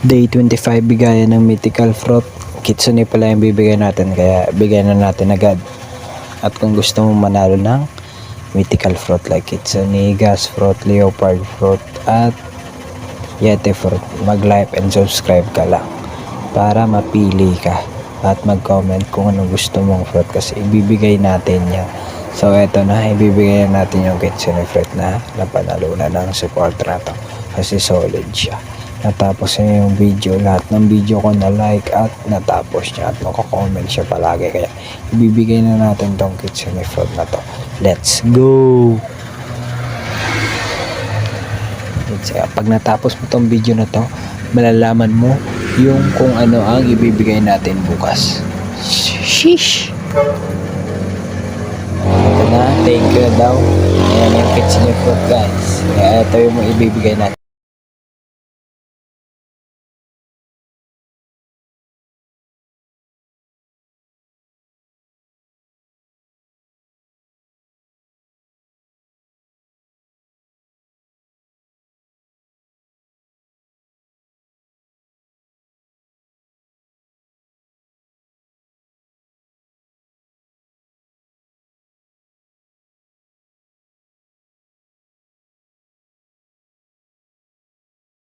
Day 25 bigayan ng mythical fruit. Kitsune pala yung bibigay natin kaya bigyan na natin agad. At kung gusto mo manalo ng mythical fruit like kitsune, gas fruit, leopard fruit at yeti fruit, mag-like and subscribe ka lang para mapili ka at mag-comment kung ano gusto mong fruit kasi ibibigay natin yan. So eto na, ibibigay natin yung kitsune fruit na napanalunan ng support rato kasi solid siya. Natapos niya yung video, lahat ng video ko na like at natapos niya at makakomment siya palagi kaya ibibigay na natin tong kitsune fruit na to. Let's go! Pag natapos mo tong video na to, malalaman mo yung kung ano ang ibibigay natin bukas. Sheesh! Ito na, thank you daw. Ayan yung kitsune fruit guys. Kaya ito yung ibibigay natin.